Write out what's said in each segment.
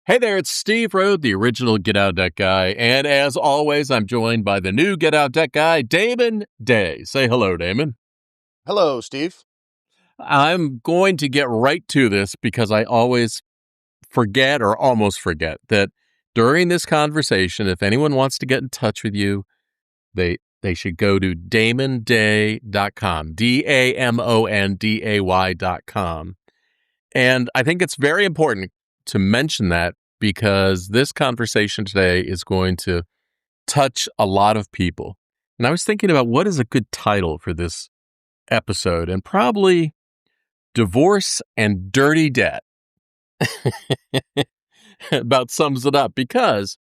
Hey there, it's Steve Rhode, the original Get Out Deck guy. And as always, I'm joined by the new Get Out Deck guy, Damon Day. Say hello, Damon. Hello, Steve. I'm going to get right to this because I always forget or almost forget that during this conversation, if anyone wants to get in touch with you, they should go to damonday.com, DAMONDAY.com. And I think it's very important to mention that because this conversation today is going to touch a lot of people. And I was thinking about what is a good title for this episode, and probably Divorce and Dirty Debt about sums it up, because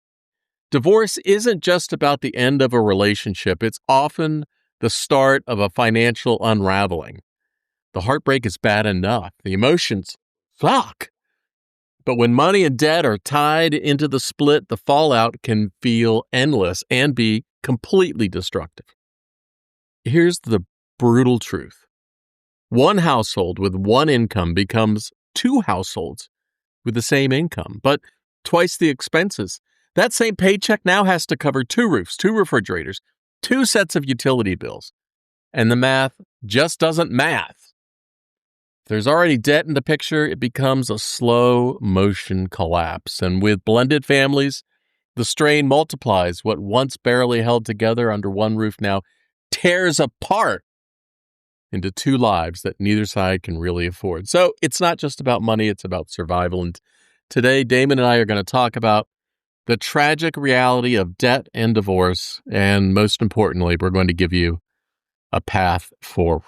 divorce isn't just about the end of a relationship. It's often the start of a financial unraveling. The heartbreak is bad enough. The emotions suck. But when money and debt are tied into the split, the fallout can feel endless and be completely destructive. Here's the brutal truth. One household with one income becomes two households with the same income, but twice the expenses. That same paycheck now has to cover two roofs, two refrigerators, two sets of utility bills. And the math just doesn't math. If there's already debt in the picture, it becomes a slow motion collapse. And with blended families, the strain multiplies. What once barely held together under one roof now tears apart into two lives that neither side can really afford. So it's not just about money, it's about survival. And today, Damon and I are going to talk about the tragic reality of debt and divorce. And most importantly, we're going to give you a path forward.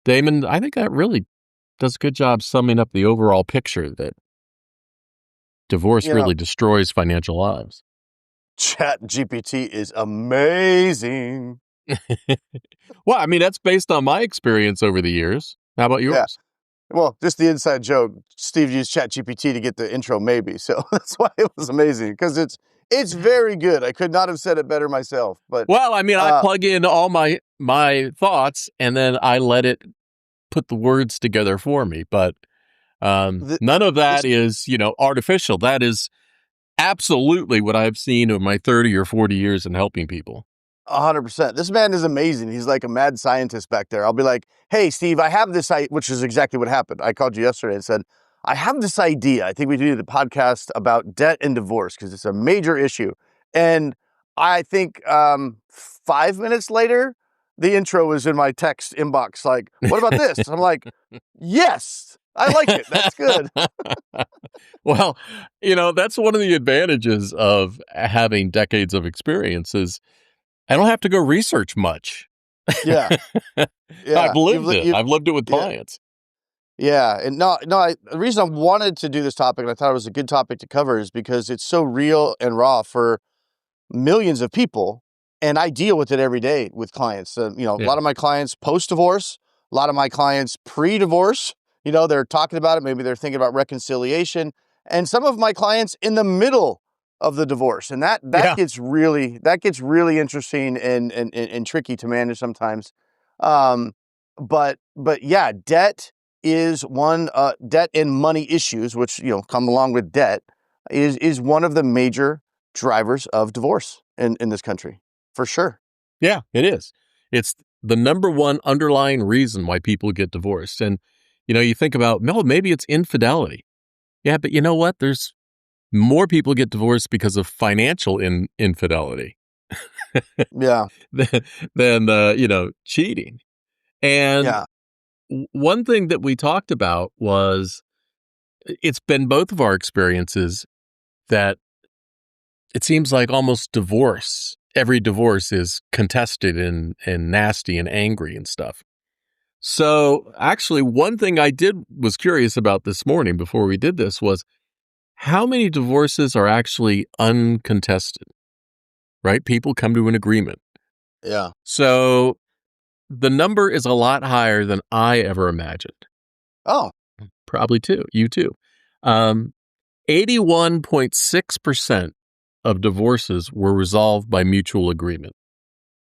Damon, I think that really does a good job summing up the overall picture that divorce really destroys financial lives. Chat GPT is amazing. Well, I mean, that's based on my experience over the years. How about yours? Yeah. Well, just the inside joke. Steve used Chat GPT to get the intro, maybe. So that's why it was amazing, because it's very good. I could not have said it better myself. But well, I mean, I plug in all my thoughts, and then I let it put the words together for me. But none of that is, artificial. That is absolutely what I've seen in my 30 or 40 years in helping people. 100%. This man is amazing. He's like a mad scientist back there. I'll be like, hey, Steve, I have this, which is exactly what happened. I called you yesterday and said, I have this idea. I think we do the podcast about debt and divorce because it's a major issue. And I think 5 minutes later, the intro was in my text inbox like, what about this? I'm like, yes, I like it. That's good. Well, that's one of the advantages of having decades of experience is I don't have to go research much. Yeah. I've lived it. I've lived it with clients. Yeah. And the reason I wanted to do this topic, and I thought it was a good topic to cover, is because it's so real and raw for millions of people. And I deal with it every day with clients. A lot of my clients post-divorce, a lot of my clients pre-divorce, they're talking about it. Maybe they're thinking about reconciliation. And some of my clients in the middle of the divorce. And that gets really interesting and tricky to manage sometimes. But yeah, debt is one, debt and money issues, which, come along with debt, is one of the major drivers of divorce in this country, for sure. Yeah, it is. It's the number one underlying reason why people get divorced. And, you think about, no, maybe it's infidelity. Yeah, but you know what? There's more people get divorced because of financial infidelity. Yeah. than cheating. And one thing that we talked about was it's been both of our experiences that it seems like almost every divorce is contested and nasty and angry and stuff. So actually, one thing I was curious about this morning before we did this was how many divorces are actually uncontested, right? People come to an agreement. Yeah. So the number is a lot higher than I ever imagined. Oh. Probably you too. 81.6% of divorces were resolved by mutual agreement.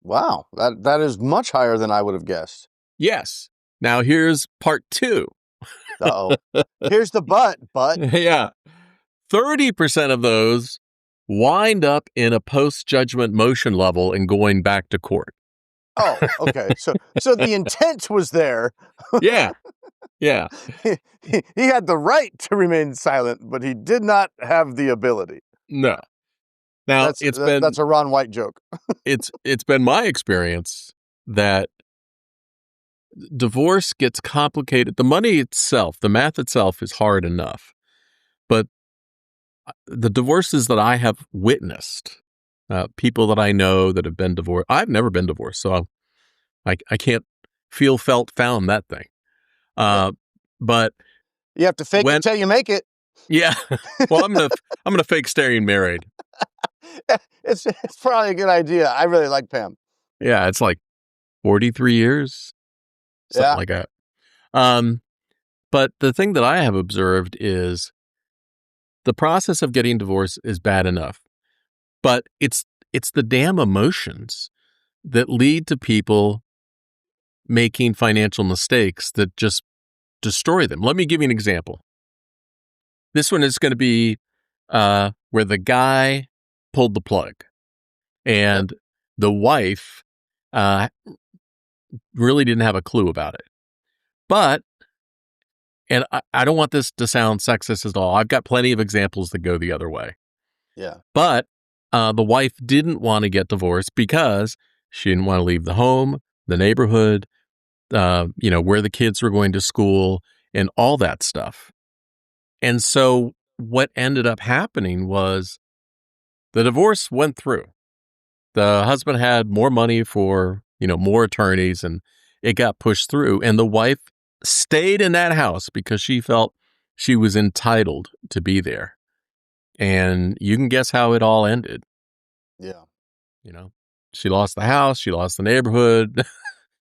Wow. That is much higher than I would have guessed. Yes. Now here's part two. Uh-oh. Here's the but. Yeah. 30% of those wind up in a post-judgment motion level and going back to court. Oh, okay. So the intent was there. Yeah. Yeah. He had the right to remain silent, but he did not have the ability. No. Now, That's a Ron White joke. it's been my experience that divorce gets complicated. The money itself, the math itself is hard enough. But the divorces that I have witnessed, people that I know that have been divorced, I've never been divorced, so I can't feel, felt, found that thing. But you have to fake it till you make it. Yeah. Well, I'm gonna fake staying married. It's probably a good idea. I really like Pam. Yeah, it's like 43 years, something like that. But the thing that I have observed is the process of getting divorced is bad enough, but it's the damn emotions that lead to people making financial mistakes that just destroy them. Let me give you an example. This one is going to be where the guy pulled the plug and the wife really didn't have a clue about it. But, and I don't want this to sound sexist at all. I've got plenty of examples that go the other way. Yeah. But the wife didn't want to get divorced because she didn't want to leave the home, the neighborhood, where the kids were going to school and all that stuff. And so what ended up happening was the divorce went through. The husband had more money for, more attorneys, and it got pushed through. And the wife stayed in that house because she felt she was entitled to be there. And you can guess how it all ended. Yeah. She lost the house, she lost the neighborhood,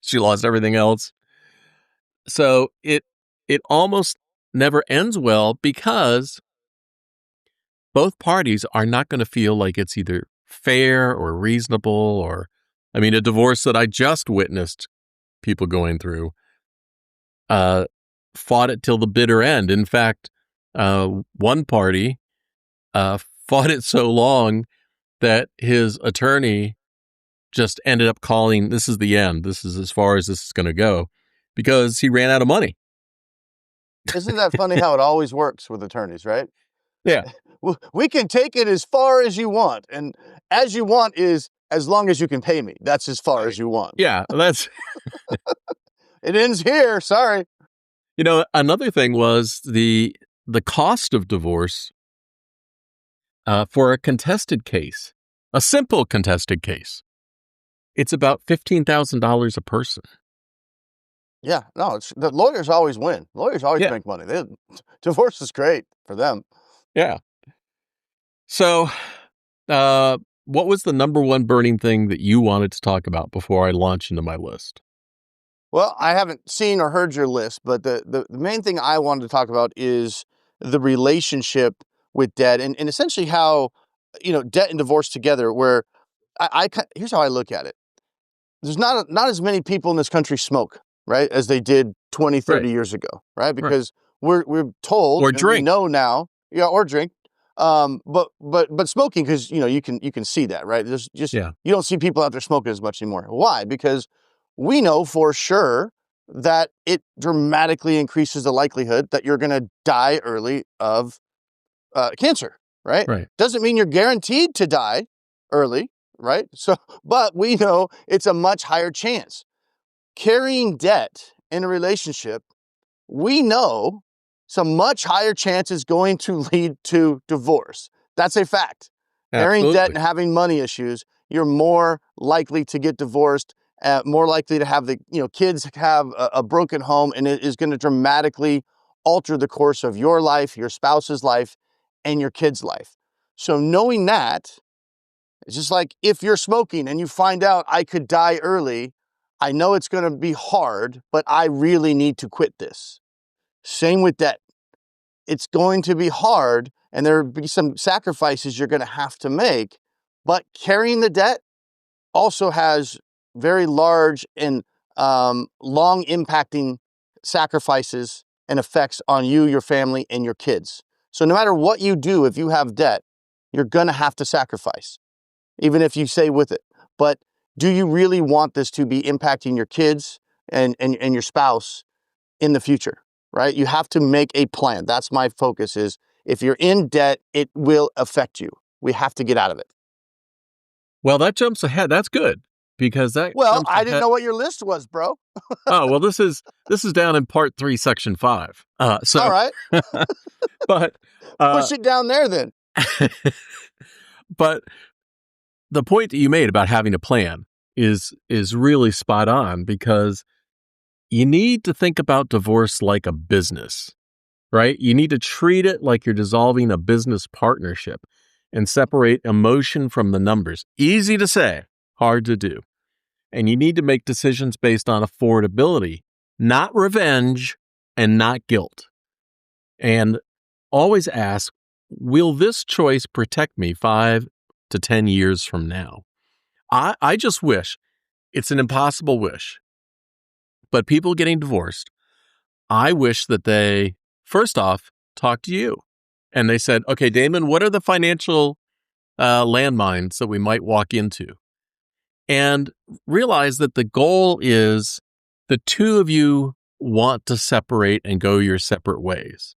she lost everything else. So it almost never ends well because both parties are not going to feel like it's either fair or reasonable or, a divorce that I just witnessed people going through, fought it till the bitter end. In fact, one party fought it so long that his attorney just ended up calling, this is the end. This is as far as this is going to go because he ran out of money. Isn't that funny how it always works with attorneys, right? Yeah. We can take it as far as you want. And as you want is as long as you can pay me. That's as far as you want. Yeah, that's... It ends here. Sorry. Another thing was the cost of divorce for a contested case, a simple contested case. It's about $15,000 a person. Yeah, no, the lawyers always win. Lawyers always make money. Divorce is great for them. Yeah. So, what was the number one burning thing that you wanted to talk about before I launch into my list? Well, I haven't seen or heard your list, but the main thing I wanted to talk about is the relationship with debt and essentially how, debt and divorce together, where here's how I look at it. There's not as many people in this country smoke, right, as they did 20, 30 years ago, right? Because we're told or and drink. we know now, or drink. But smoking, because you can see that, right? There's just you don't see people out there smoking as much anymore. Why? Because we know for sure that it dramatically increases the likelihood that you're going to die early of cancer, right? Doesn't mean you're guaranteed to die early, right? So, but we know it's a much higher chance. Carrying debt in a relationship, we know some much higher chance is going to lead to divorce. That's a fact. Carrying debt and having money issues, you're more likely to get divorced, more likely to have the kids have a broken home, and it is going to dramatically alter the course of your life, your spouse's life, and your kid's life. So knowing that, it's just like if you're smoking and you find out I could die early, I know it's going to be hard, but I really need to quit this. Same with debt. It's going to be hard, and there will be some sacrifices you're going to have to make, but carrying the debt also has very large and long impacting sacrifices and effects on you, your family, and your kids. So no matter what you do, if you have debt, you're going to have to sacrifice, even if you say with it. But do you really want this to be impacting your kids and your spouse in the future, right? You have to make a plan. That's my focus is if you're in debt, it will affect you. We have to get out of it. Well, that jumps ahead. That's good because that Well, jumps I didn't ahead. know what your list was, bro. Oh, well, this is down in part 3, section 5. All right. But Push it down there then. but the point that you made about having a plan is really spot on because you need to think about divorce like a business, right? You need to treat it like you're dissolving a business partnership and separate emotion from the numbers. Easy to say, hard to do. And you need to make decisions based on affordability, not revenge and not guilt. And always ask, will this choice protect me 5 to 10 years from now? I just wish, it's an impossible wish, but people getting divorced, I wish that they, first off, talked to you. And they said, okay, Damon, what are the financial landmines that we might walk into? And realize that the goal is the two of you want to separate and go your separate ways.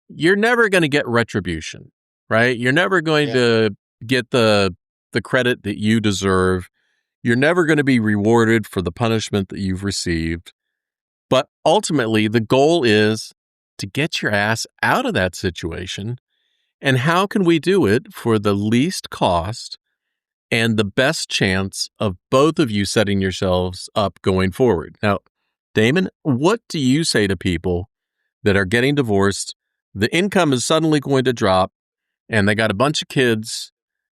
You're never going to get retribution, right? You're never going to get the credit that you deserve. You're never going to be rewarded for the punishment that you've received. But ultimately, the goal is to get your ass out of that situation. And how can we do it for the least cost and the best chance of both of you setting yourselves up going forward? Now, Damon, what do you say to people that are getting divorced? The income is suddenly going to drop and they got a bunch of kids.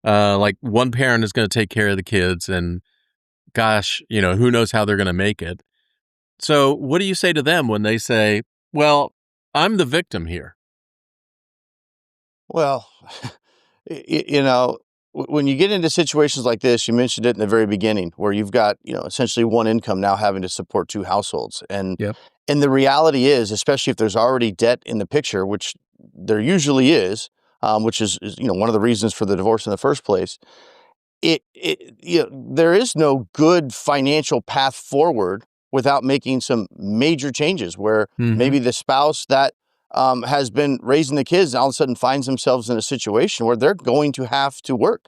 Like one parent is going to take care of the kids and gosh, who knows how they're going to make it. So what do you say to them when they say, well, I'm the victim here? Well, when you get into situations like this, you mentioned it in the very beginning, where you've got, essentially one income now having to support two households. Yep. And the reality is, especially if there's already debt in the picture, which there usually is, which is one of the reasons for the divorce in the first place, there is no good financial path forward without making some major changes where maybe the spouse that has been raising the kids all of a sudden finds themselves in a situation where they're going to have to work.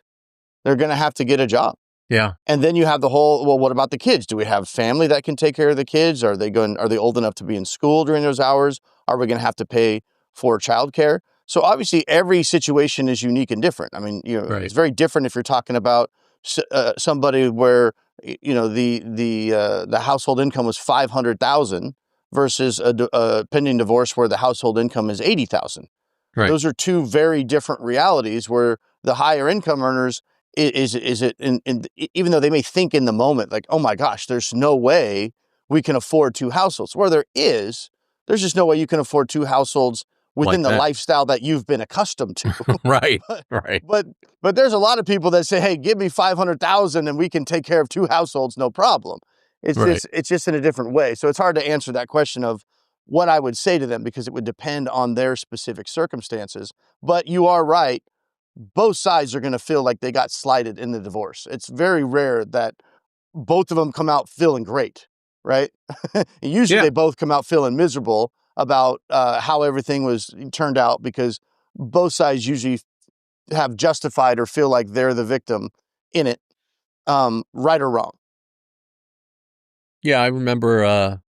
They're going to have to get a job. Yeah. And then you have the whole, well, what about the kids? Do we have family that can take care of the kids? Are they old enough to be in school during those hours? Are we going to have to pay for childcare? So obviously every situation is unique and different. I mean, Right. It's very different if you're talking about somebody where, the household income was $500,000 versus a pending divorce where the household income is $80,000. Right. Those are two very different realities where the higher income earners is it even though they may think in the moment like, oh my gosh, there's no way we can afford two households. Where there's just no way you can afford two households within the lifestyle that you've been accustomed to. Right. Right. But there's a lot of people that say, hey, give me $500,000 and we can take care of two households, no problem. It's just in a different way. So it's hard to answer that question of what I would say to them because it would depend on their specific circumstances. But you are right. Both sides are going to feel like they got slighted in the divorce. It's very rare that both of them come out feeling great, right? Usually they both come out feeling miserable about how everything was turned out because both sides usually have justified or feel like they're the victim in it, right or wrong. Yeah, I remember a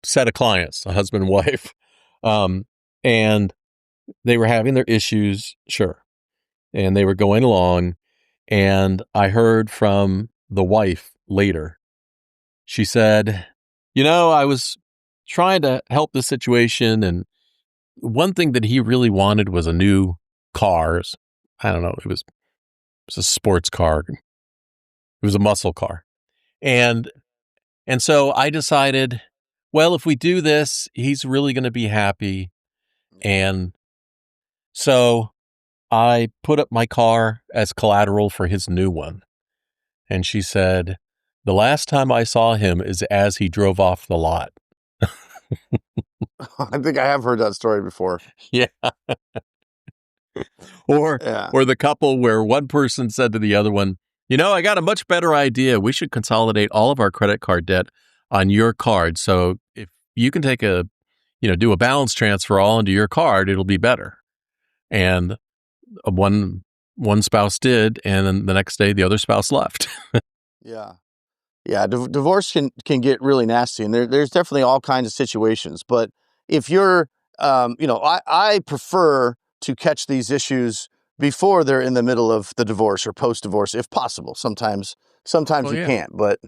set of clients, a husband and wife, and they were having their issues, sure, and they were going along, and I heard from the wife later. She said, I was trying to help the situation, and one thing that he really wanted was a new car. I don't know, it was a sports car. It was a muscle car. And so I decided, well, if we do this, he's really going to be happy. And so I put up my car as collateral for his new one. And she said, the last time I saw him is as he drove off the lot. I think I have heard that story before. Yeah. Or Yeah. or the couple where one person said to the other one, I got a much better idea. We should consolidate all of our credit card debt on your card. So if you can do a balance transfer all into your card, it'll be better. And one spouse did, and then the next day the other spouse left. Yeah. Yeah, divorce can get really nasty, and there's definitely all kinds of situations. But if you're, I prefer to catch these issues before they're in the middle of the divorce or post divorce, if possible. Sometimes Well, you yeah. can't, but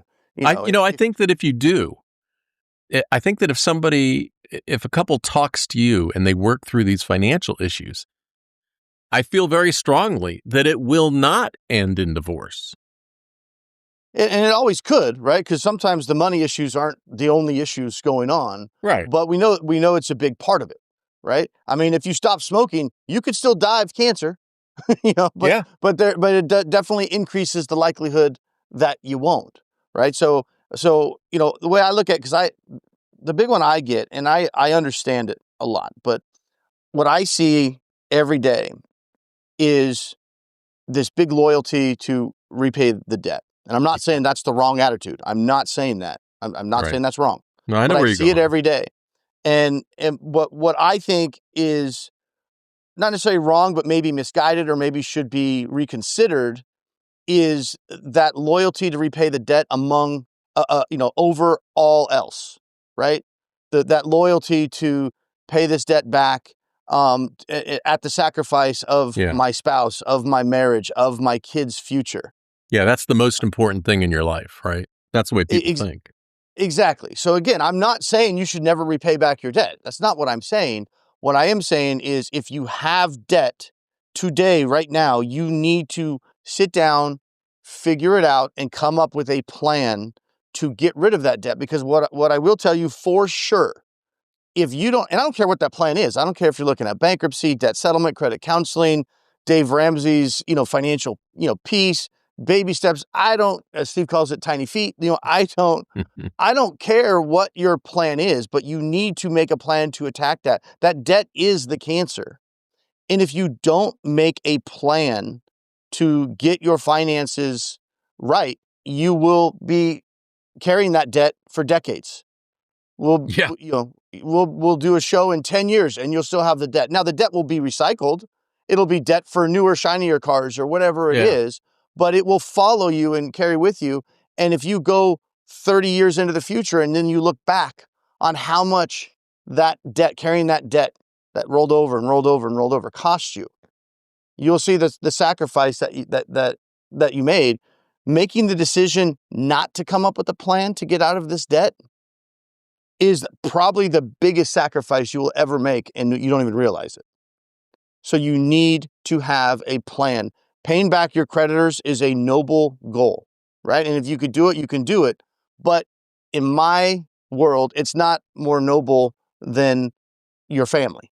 I think that if you do, I think that if a couple talks to you and they work through these financial issues, I feel very strongly that it will not end in divorce. and it always could, right? Because sometimes the money issues aren't the only issues going on, Right. but we know it's a big part of it, right? I mean, if you stop smoking, you could still die of cancer. But Yeah. it definitely increases the likelihood that you won't, right? So the way I look at, the big one I get, and I understand it a lot, but what I see every day is this big loyalty to repay the debt. And I'm not saying that's the wrong attitude. I'm not saying that. I'm not Right. saying that's wrong. No, I know But I where you're see it going. every day. And what I think is not necessarily wrong, but maybe misguided or maybe should be reconsidered is that loyalty to repay the debt among, over all else, right? That loyalty to pay this debt back at the sacrifice of Yeah. my spouse, of my marriage, of my kids' future. Yeah, that's the most important thing in your life, right? That's the way people Ex- think. Exactly. So again, I'm not saying you should never repay back your debt. That's not what I'm saying. What I am saying is if you have debt today, right now, you need to sit down, figure it out, and come up with a plan to get rid of that debt. Because what I will tell you for sure, if you don't, and I don't care what that plan is. I don't care if you're looking at bankruptcy, debt settlement, credit counseling, Dave Ramsey's, financial, peace, baby steps. I don't, as Steve calls it, tiny feet. I don't care what your plan is, but you need to make a plan to attack that. That debt is the cancer. And if you don't make a plan to get your finances right, you will be carrying that debt for decades. We'll, Yeah. we'll do a show in 10 years and you'll still have the debt. Now the debt will be recycled. It'll be debt for newer, shinier cars or whatever it Yeah. is, but it will follow you and carry with you. And if you go 30 years into the future and then you look back on how much that debt, carrying that debt that rolled over and rolled over and rolled over cost you, you'll see the sacrifice that you made, making the decision not to come up with a plan to get out of this debt is probably the biggest sacrifice you will ever make, and you don't even realize it. So you need to have a plan. Paying back your creditors is a noble goal, right? And if you could do it, you can do it. But in my world, it's not more noble than your family,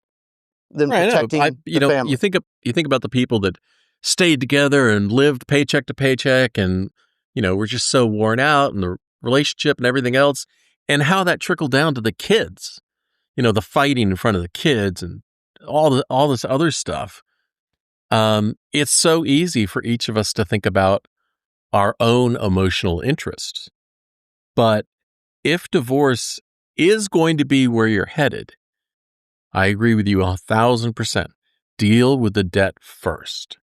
than Right. I know. protecting the family. You think about the people that stayed together and lived paycheck to paycheck and, were just so worn out and the relationship and everything else, and how that trickled down to the kids, the fighting in front of the kids and all this other stuff. It's so easy for each of us to think about our own emotional interests. But if divorce is going to be where you're headed, I agree with you 1,000%. Deal with the debt first,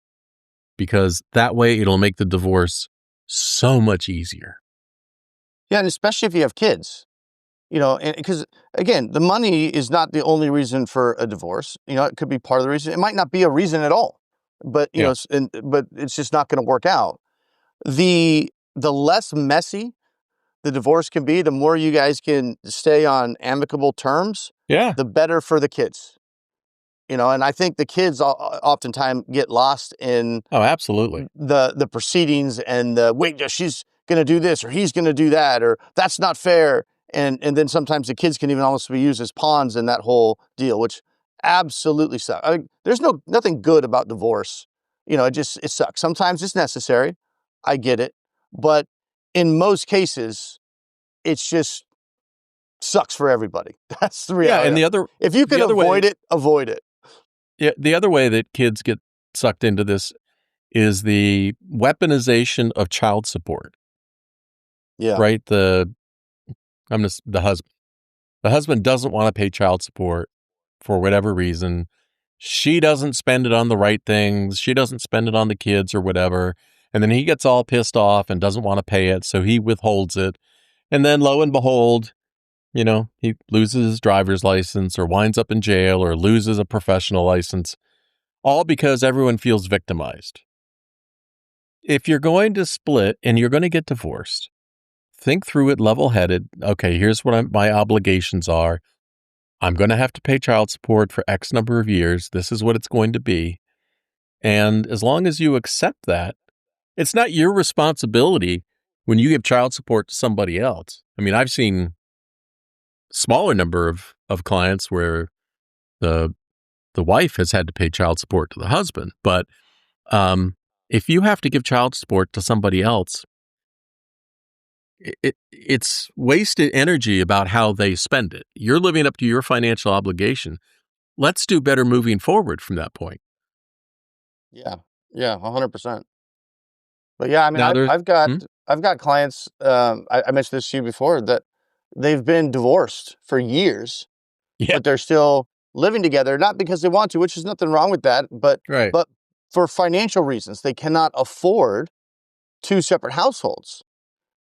because that way it'll make the divorce so much easier. Yeah, and especially if you have kids, and because again, the money is not the only reason for a divorce. It could be part of the reason. It might not be a reason at all, but Yeah. but it's just not going to work out. The less messy the divorce can be, the more you guys can stay on amicable terms, Yeah. the better for the kids. And I think the kids oftentimes get lost in Oh, absolutely. the proceedings and wait, she's going to do this or he's going to do that or that's not fair. And then sometimes the kids can even almost be used as pawns in that whole deal, which absolutely sucks. There's nothing good about divorce. It sucks. Sometimes it's necessary. I get it. But in most cases, it's just sucks for everybody. That's the Yeah, reality. and If you can the other avoid way, it, avoid it. yeah, the other way that kids get sucked into this is the weaponization of child support, Yeah. right? The husband. The husband doesn't want to pay child support for whatever reason. She doesn't spend it on the right things. She doesn't spend it on the kids or whatever. And then he gets all pissed off and doesn't want to pay it, so he withholds it. And then lo and behold, he loses his driver's license or winds up in jail or loses a professional license, all because everyone feels victimized. If you're going to split and you're going to get divorced, think through it level-headed. Okay, here's what my obligations are. I'm going to have to pay child support for X number of years. This is what it's going to be. And as long as you accept that, it's not your responsibility when you give child support to somebody else. I mean, I've seen smaller number of clients where the wife has had to pay child support to the husband. But if you have to give child support to somebody else, it's wasted energy about how they spend it. You're living up to your financial obligation. Let's do better moving forward from that point. Yeah. Yeah. 100%. But yeah, I mean, Now there's, I've got clients. I mentioned this to you before that they've been divorced for years, yeah, but they're still living together, not because they want to, which is nothing wrong with that, right. but for financial reasons, they cannot afford two separate households.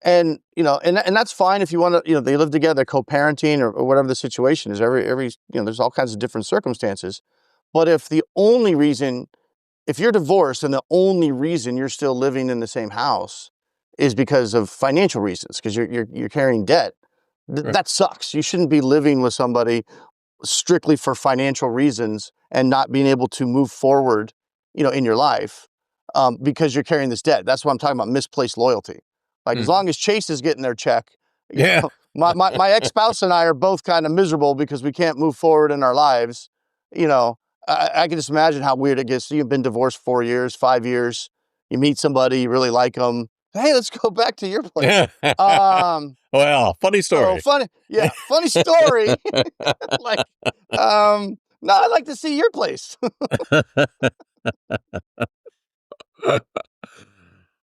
And, and that's fine if you want to, they live together, co-parenting or whatever the situation is. There's all kinds of different circumstances. But if you're divorced and the only reason you're still living in the same house is because of financial reasons, because you're carrying debt, Right. that sucks. You shouldn't be living with somebody strictly for financial reasons and not being able to move forward, in your life, because you're carrying this debt. That's what I'm talking about, misplaced loyalty. Like, as long as Chase is getting their check, Yeah. my ex-spouse and I are both kind of miserable because we can't move forward in our lives. I can just imagine how weird it gets. You've been divorced 4 years, 5 years. You meet somebody, you really like them. Hey, let's go back to your place. Well, funny So story. funny. Yeah. Funny story. Like, no, I'd like to see your place.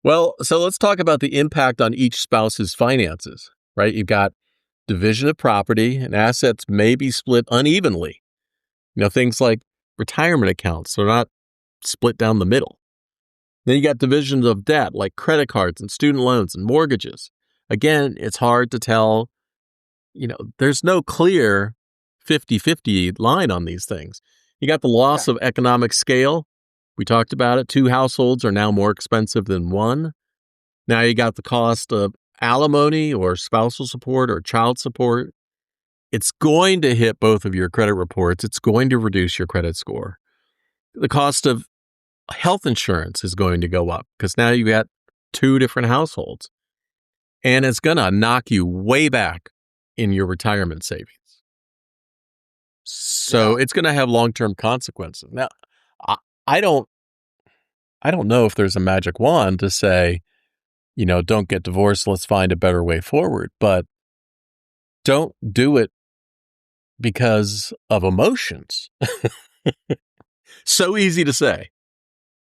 Well, so let's talk about the impact on each spouse's finances, right? You've got division of property and assets may be split unevenly. Things like retirement accounts are not split down the middle. Then you got divisions of debt like credit cards and student loans and mortgages. Again, it's hard to tell. There's no clear 50-50 line on these things. You got the loss of economic scale. We talked about it. 2 households are now more expensive than one. Now you got the cost of alimony or spousal support or child support. It's going to hit both of your credit reports. It's going to reduce your credit score. The cost of health insurance is going to go up because now you got 2 different households. And it's going to knock you way back in your retirement savings. So it's going to have long-term consequences. Now, I don't know if there's a magic wand to say, don't get divorced, let's find a better way forward. But don't do it because of emotions. So easy to say.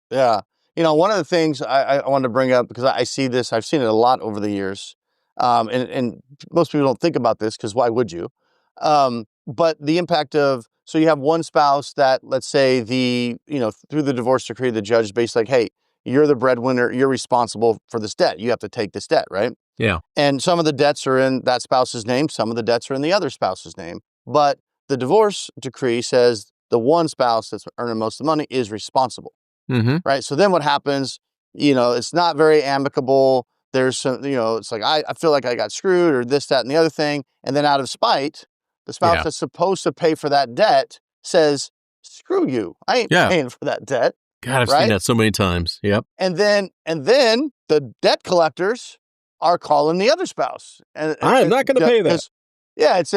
Yeah. One of the things I wanted to bring up, because I see this, I've seen it a lot over the years. And most people don't think about this because why would you? But the impact so you have one spouse that, let's say through the divorce decree, the judge basically like, hey, you're the breadwinner, you're responsible for this debt. You have to take this debt, right? Yeah. And some of the debts are in that spouse's name, some of the debts are in the other spouse's name. But the divorce decree says the one spouse that's earning most of the money is responsible. Mm-hmm. Right. So then what happens, it's not very amicable. There's some, it's like, I feel like I got screwed or this, that, and the other thing. And then out of spite, the spouse that's supposed to pay for that debt says, screw you. I ain't paying for that debt. God, I've seen that so many times. Yep. And then the debt collectors are calling the other spouse. And I'm not going to pay that. Yeah, it's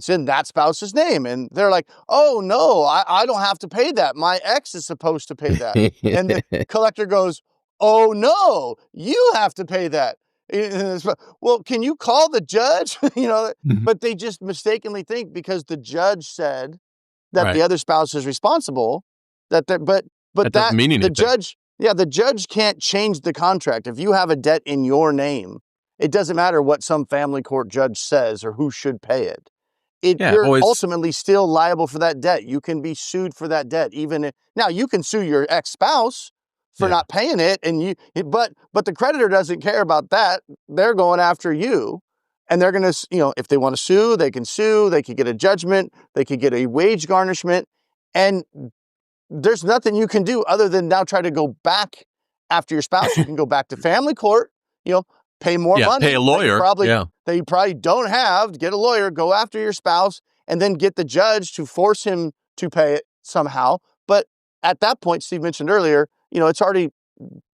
in that spouse's name. And they're like, oh, no, I don't have to pay that. My ex is supposed to pay that. And the collector goes, oh, no, you have to pay that. Well, can you call the judge? Mhm. But they just mistakenly think because the judge said that the Right. other spouse is responsible, that they're, but That doesn't that mean the anything. judge, yeah, the judge can't change the contract. If you have a debt in your name, it doesn't matter what some family court judge says or who should pay it. Yeah, You're always. ultimately still liable for that debt. You can be sued for that debt, even if now you can sue your ex-spouse for Yeah. not paying it, and but the creditor doesn't care about that. They're going after you, and they're gonna, if they want to sue, they can sue. They could get a judgment. They could get a wage garnishment, and there's nothing you can do other than now try to go back after your spouse. You can go back to family court, you know, pay more Yeah, pay a money lawyer. Yeah. that you probably don't have, get a lawyer, go after your spouse, and then get the judge to force him to pay it somehow. But at that point, Steve mentioned earlier, it's already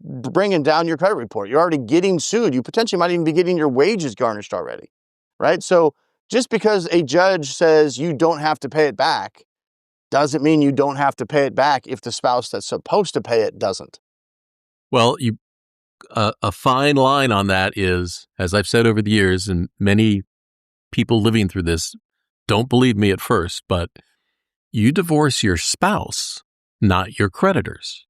bringing down your credit report. You're already getting sued. You potentially might even be getting your wages garnished already, right? So just because a judge says you don't have to pay it back doesn't mean you don't have to pay it back if the spouse that's supposed to pay it doesn't. Well, a fine line on that is, as I've said over the years, and many people living through this don't believe me at first, but you divorce your spouse, not your creditors.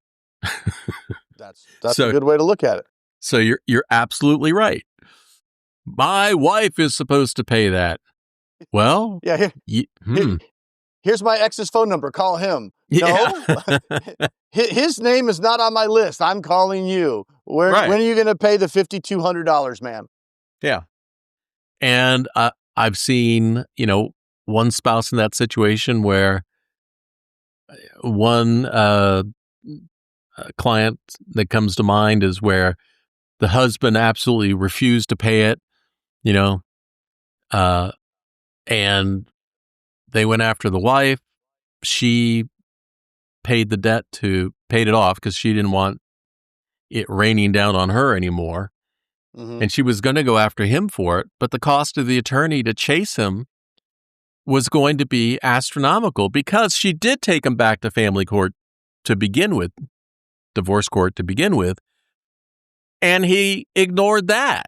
That's a So, good way to look at it. so you're absolutely right. My wife is supposed to pay that. Well, Yeah, here's my ex's phone number. Call him. No, yeah. his name is not on my list. I'm calling you. When Right. are you going to pay the $5,200, ma'am? Yeah. And I've seen, one spouse in that situation where one client that comes to mind is where the husband absolutely refused to pay it, you know, uh, and they went after the wife. She paid paid it off because she didn't want it raining down on her anymore. Mm-hmm. And she was going to go after him for it. But the cost of the attorney to chase him was going to be astronomical because she did take him back to family court to begin with, divorce court to begin with, and he ignored that.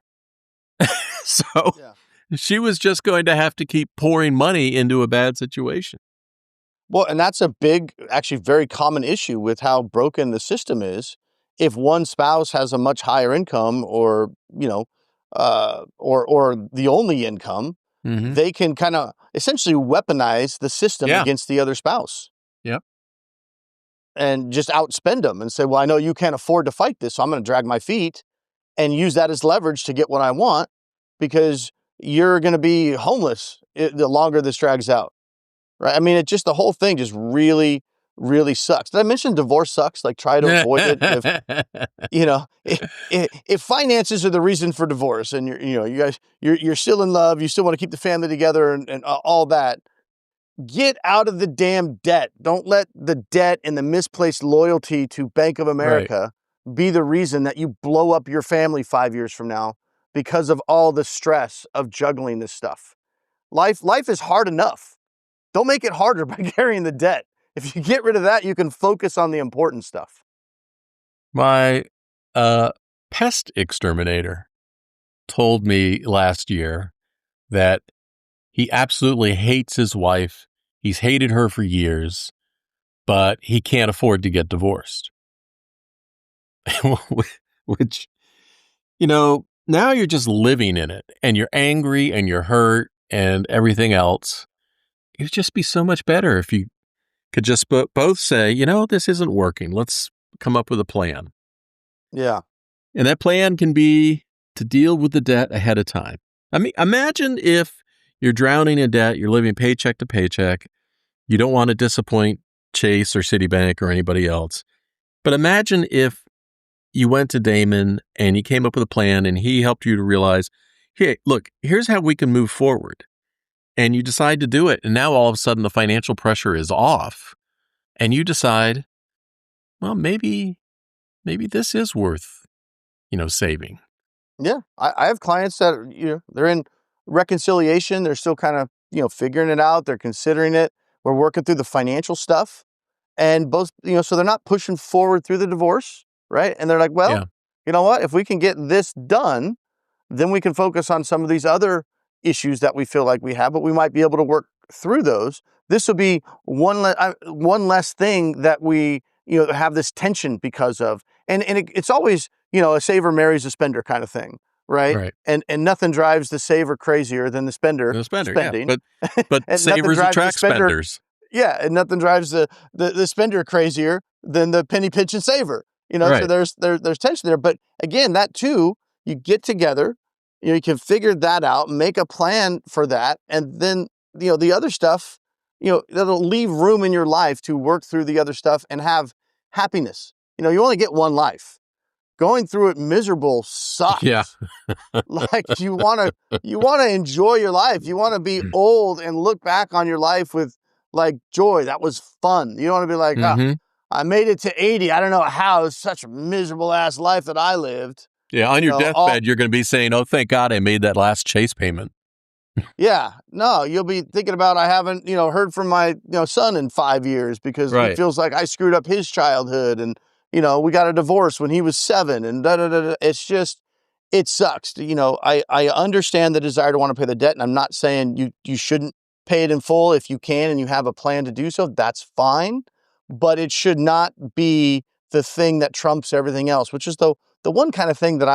So Yeah. she was just going to have to keep pouring money into a bad situation. Well, and that's a big, actually very common issue with how broken the system is. If one spouse has a much higher income or, or the only income, Mm-hmm. they can kind of essentially weaponize the system Yeah. against the other spouse Yep. and just outspend them and say, well, I know you can't afford to fight this, so I'm going to drag my feet and use that as leverage to get what I want because you're going to be homeless the longer this drags out. Right. I mean, the whole thing just really, really sucks. Did I mention divorce sucks? Like try to avoid it. If finances are the reason for divorce and you're still in love, you still want to keep the family together and all that, get out of the damn debt. Don't let the debt and the misplaced loyalty to Bank of Right. America be the reason that you blow up your family 5 years from now because of all the stress of juggling this stuff. Life is hard enough. Don't make it harder by carrying the debt. If you get rid of that, you can focus on the important stuff. My pest exterminator told me last year that he absolutely hates his wife. He's hated her for years, but he can't afford to get divorced. Which, now you're just living in it and you're angry and you're hurt and everything else. It'd just be so much better if you could just both say, this isn't working. Let's come up with a plan. Yeah. And that plan can be to deal with the debt ahead of time. I mean, imagine if you're drowning in debt, you're living paycheck to paycheck. You don't want to disappoint Chase or Citibank or anybody else. But imagine if you went to Damon and he came up with a plan and he helped you to realize, hey, look, here's how we can move forward. And you decide to do it. And now all of a sudden the financial pressure is off. And you decide, well, maybe this is worth, saving. Yeah. I have clients that, they're in reconciliation. They're still kind of, figuring it out. They're considering it. We're working through the financial stuff and both, so they're not pushing forward through the divorce. Right. And they're like, well, Yeah. you know what? If we can get this done, then we can focus on some of these other issues that we feel like we have, but we might be able to work through those. This will be one less thing that we, have this tension because of. And it's always, a saver marries a spender kind of thing, right? Right. And nothing drives the saver crazier than the spender spending. Yeah. But And nothing savers drives the attract spender. spenders. Yeah, and nothing drives the spender crazier than the penny pinch and saver. So Right. there's tension there. But again, that too, you get together, you can figure that out, make a plan for that, and then the other stuff, that'll leave room in your life to work through the other stuff and have happiness. You only get one life. Going through it miserable sucks. Yeah. Like you want to enjoy your life. You want to be old and look back on your life with like joy. That was fun. You don't want to be like, Mhm. I made it to 80. I don't know how. It's such a miserable ass life that I lived. Yeah, on your deathbed, you're going to be saying, "Oh, thank God I made that last Chase payment." Yeah, no, you'll be thinking about, I haven't, heard from my, son in 5 years because Right. it feels like I screwed up his childhood, and, we got a divorce when he was 7, and da-da-da-da. It's just, it sucks. I understand the desire to want to pay the debt, and I'm not saying you shouldn't pay it in full if you can and you have a plan to do so. That's fine, but it should not be the thing that trumps everything else, which is the one kind of thing that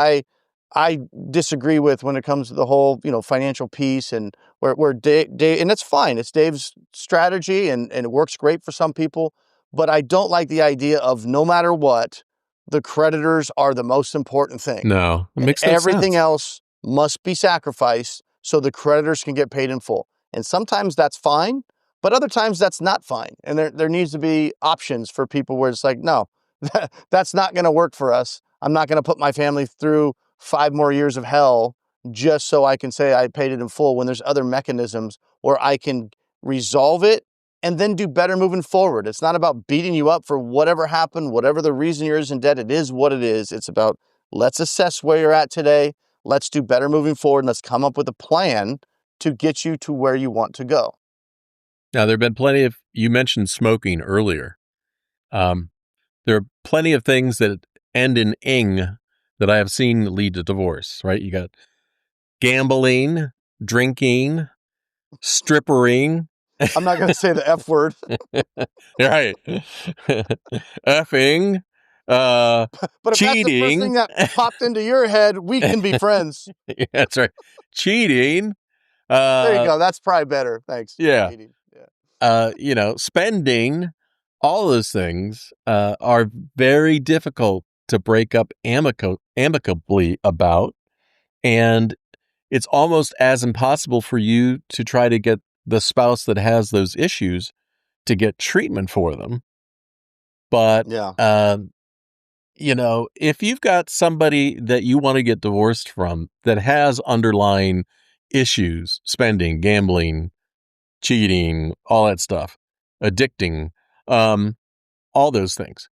I disagree with when it comes to the whole, financial piece, and where Dave, and it's fine. It's Dave's strategy, and it works great for some people. But I don't like the idea of, no matter what, the creditors are the most important thing. No, it And makes no everything sense. else must be sacrificed so the creditors can get paid in full. And sometimes that's fine, but other times that's not fine. And there needs to be options for people where it's like, no, that's not going to work for us. I'm not going to put my family through 5 more years of hell just so I can say I paid it in full, when there's other mechanisms where I can resolve it and then do better moving forward. It's not about beating you up for whatever happened, whatever the reason you're in debt. It is what it is. It's about, let's assess where you're at today. Let's do better moving forward. And let's come up with a plan to get you to where you want to go. Now, there have been plenty of, you mentioned smoking earlier. There are plenty of things that end in ing that I have seen lead to divorce, right? You got gambling, drinking, strippering. I'm not going to say the F word. Right. Effing, But if cheating. that's the first thing that popped into your head, we can be friends. Yeah, that's right. Cheating. There you go. That's probably better. Thanks. Yeah. Cheating. Yeah. Spending, all those things are very difficult to break up amicably about. And it's almost as impossible for you to try to get the spouse that has those issues to get treatment for them. But, Yeah. if you've got somebody that you want to get divorced from that has underlying issues, spending, gambling, cheating, all that stuff, addicting, all those things.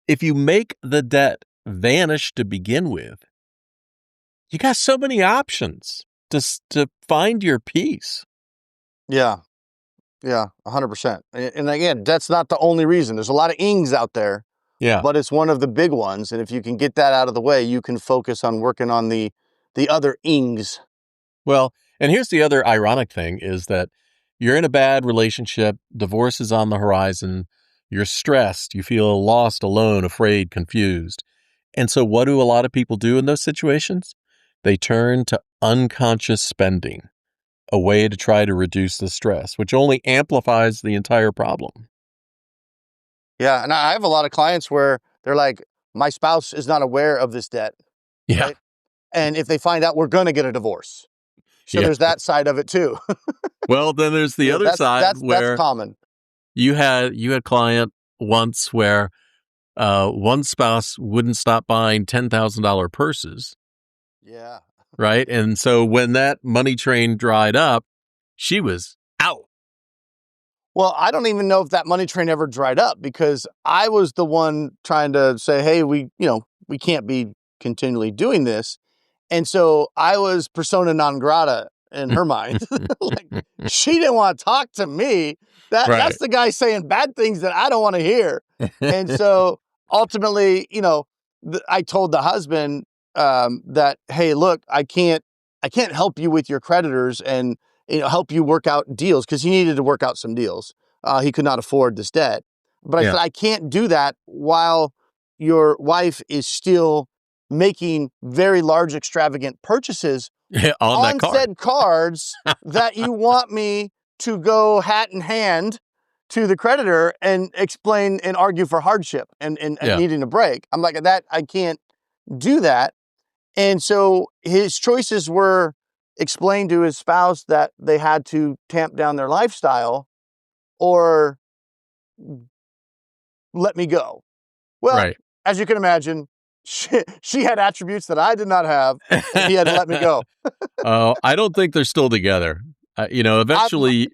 If you make the debt vanish to begin with, you got so many options to find your peace. Yeah. Yeah. 100%. And again, that's not the only reason. There's a lot of ings out there. Yeah. But it's one of the big ones. And if you can get that out of the way, you can focus on working on the other ings. Well, and here's the other ironic thing is that you're in a bad relationship, divorce is on the horizon, you're stressed, you feel lost, alone, afraid, confused. And so what do a lot of people do in those situations? They turn to unconscious spending, a way to try to reduce the stress, which only amplifies the entire problem. Yeah. And I have a lot of clients where they're like, my spouse is not aware of this debt. Yeah. Right? And if they find out, we're going to get a divorce. So Yeah. there's that side of it too. Well, then there's the other side where that's common. you had client once where one spouse wouldn't stop buying $10,000 purses. Yeah. Right. And so when that money train dried up, she was out. Well, I don't even know if that money train ever dried up, because I was the one trying to say, hey, we can't be continually doing this. And so I was persona non grata in her mind. Like, she didn't want to talk to me. That's the guy saying bad things that I don't want to hear. And so ultimately, I told the husband, that, hey, look, I can't help you with your creditors and help you work out deals, because he needed to work out some deals. He could not afford this debt. But I Yeah. said, I can't do that while your wife is still making very large, extravagant purchases On that on card. said cards that you want me to go hat in hand to the creditor and explain and argue for hardship and Yeah. needing a break. I'm like, that I can't do that. And so his choices were explain to his spouse that they had to tamp down their lifestyle or let me go. Well, Right. as you can imagine, she had attributes that I did not have, and he had to let me go. Oh, I don't think they're still together. I'm Eventually,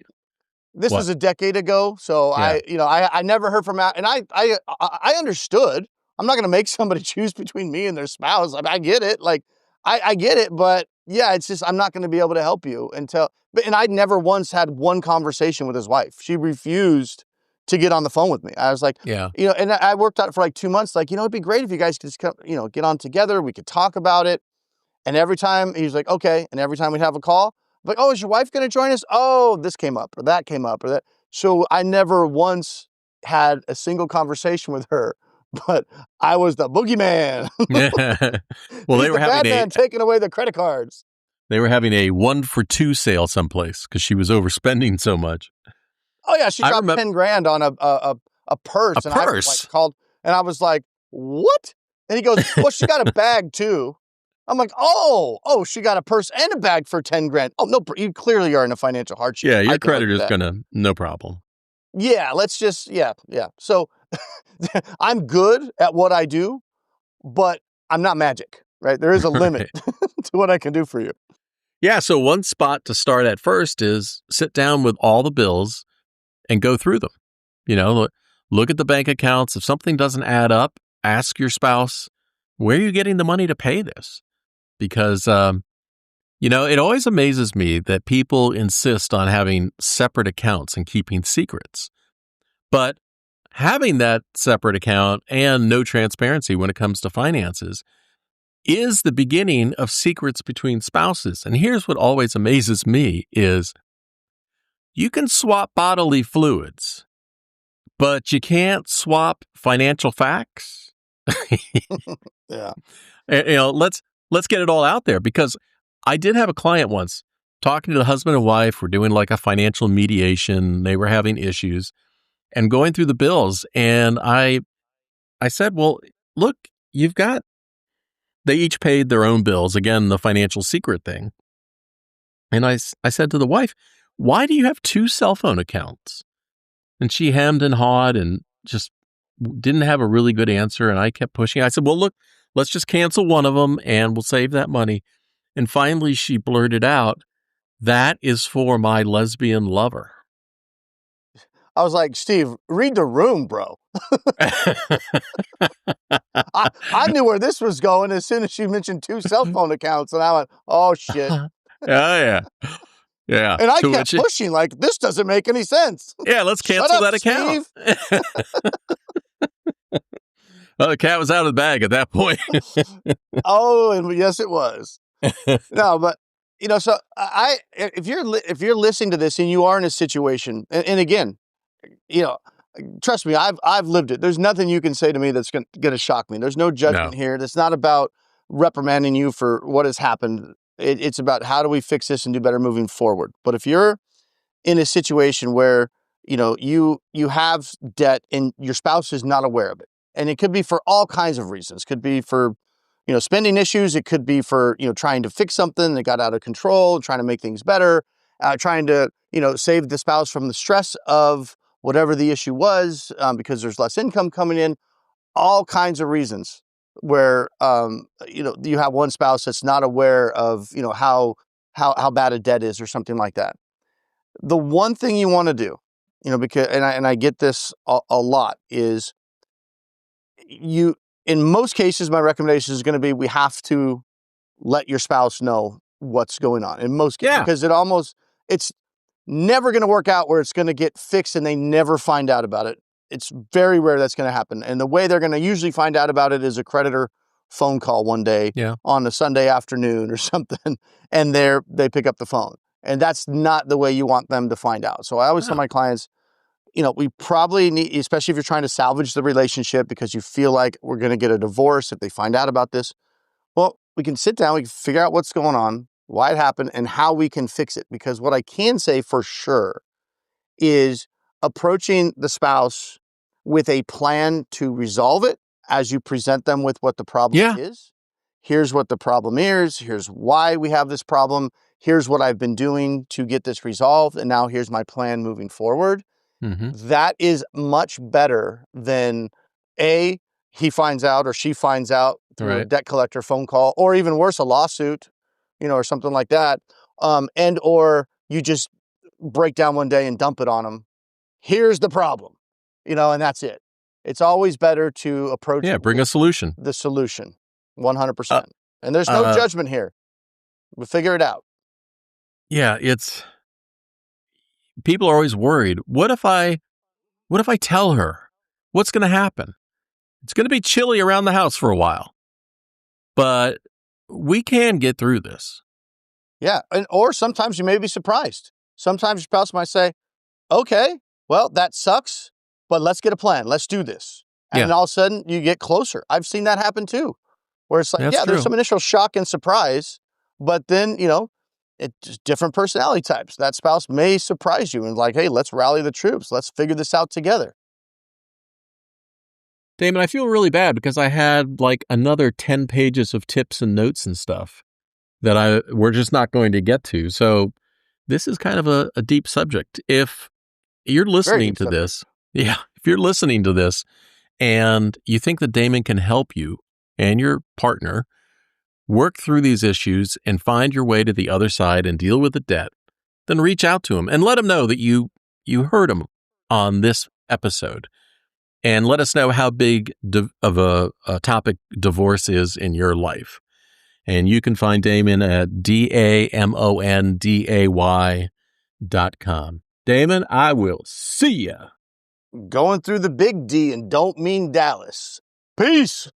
This what? was a decade ago, so Yeah. I never heard from out, and I understood. I'm not going to make somebody choose between me and their spouse. I get it, like I get it, but yeah, it's just I'm not going to be able to help you until. And I never once had one conversation with his wife. She refused to get on the phone with me. I was like, Yeah. and I worked out for like 2 months. Like, it'd be great if you guys could just come, get on together. We could talk about it. And every time he's like, okay. And every time we'd have a call, like, oh, is your wife going to join us? Oh, this came up or that came up or that. So I never once had a single conversation with her, but I was the boogeyman. Well, He's the bad man taking away the credit cards. they were having a 1-for-2 sale someplace because she was overspending so much. Oh yeah, she I dropped remember 10 grand on a purse, a and I like purse. called, and I was like, what? And he goes, well, she got a bag too. I'm like, oh, she got a purse and a bag for 10 grand. Oh, no, you clearly are in a financial hardship. Yeah, I your can look at creditor's that. gonna no problem. Yeah, yeah. So I'm good at what I do, but I'm not magic, right? There is a limit Right. to what I can do for you. Yeah, so one spot to start at first is sit down with all the bills and go through them. Look at the bank accounts. If something doesn't add up, ask your spouse, where are you getting the money to pay this? Because it always amazes me that people insist on having separate accounts and keeping secrets. But having that separate account and no transparency when it comes to finances is the beginning of secrets between spouses. And here's what always amazes me is you can swap bodily fluids, but you can't swap financial facts. Yeah. Let's get it all out there, because I did have a client once talking to the husband and wife. We're doing like a financial mediation. They were having issues and going through the bills. And I said, well, look, they each paid their own bills. Again, the financial secret thing. And I said to the wife, why do you have 2 cell phone accounts? And she hemmed and hawed and just didn't have a really good answer. And I kept pushing. I said, well, look, let's just cancel one of them and we'll save that money. And finally, she blurted out, that is for my lesbian lover. I was like, Steve, read the room, bro. I knew where this was going as soon as she mentioned 2 cell phone accounts, and I went, oh shit. Yeah. And I To kept which, pushing like, this doesn't make any sense. yeah, let's Shut cancel up, that account. Steve. Well, the cat was out of the bag at that point. Oh, and yes, it was. No, but so if you're listening to this and you are in a situation, and again, trust me, I've lived it. There's nothing you can say to me that's going to shock me. There's no judgment No. here. It's not about reprimanding you for what has happened. It's about how do we fix this and do better moving forward. But if you're in a situation where you have debt and your spouse is not aware of it, and it could be for all kinds of reasons. Could be for spending issues. It could be for trying to fix something that got out of control, trying to make things better, trying to save the spouse from the stress of whatever the issue was, because there's less income coming in. All kinds of reasons where you have one spouse that's not aware of how bad a debt is or something like that. The one thing you want to do, because I get this a lot, is in most cases, my recommendation is going to be we have to let your spouse know what's going on in most cases, Yeah. because it's never going to work out where it's going to get fixed and they never find out about it. It's very rare that's going to happen. And the way they're going to usually find out about it is a creditor phone call one day on a Sunday afternoon or something, and they pick up the phone. And that's not the way you want them to find out. So I always tell my clients, we probably need, especially if you're trying to salvage the relationship because you feel like we're going to get a divorce if they find out about this. Well, we can sit down, we can figure out what's going on, why it happened, and how we can fix it. Because what I can say for sure is approaching the spouse with a plan to resolve it as you present them with what the problem is. Here's what the problem is. Here's why we have this problem. Here's what I've been doing to get this resolved. And now here's my plan moving forward. That is much better than he finds out or she finds out through a debt collector phone call, or even worse, a lawsuit, or something like that. And or you just break down one day and dump it on them. Here's the problem, and that's it. It's always better to approach bring a solution. The solution, 100%. And there's no judgment here. We'll figure it out. Yeah, people are always worried. What if I tell her? What's going to happen? It's going to be chilly around the house for a while. But we can get through this. Yeah, or sometimes you may be surprised. Sometimes your spouse might say, okay, well, that sucks, but let's get a plan. Let's do this. And then all of a sudden you get closer. I've seen that happen too, where it's like, there's some initial shock and surprise, but then, it's different personality types. That spouse may surprise you and like, hey, let's rally the troops. Let's figure this out together. Damon, I feel really bad because I had like another 10 pages of tips and notes and stuff that we're just not going to get to. So this is kind of a deep subject. If you're listening to this, if you're listening to this and you think that Damon can help you and your partner work through these issues and find your way to the other side and deal with the debt, then reach out to him and let him know that you heard him on this episode. And let us know how big of a topic divorce is in your life. And you can find Damon at damonday.com. Damon, I will see ya. Going through the big D and don't mean Dallas. Peace.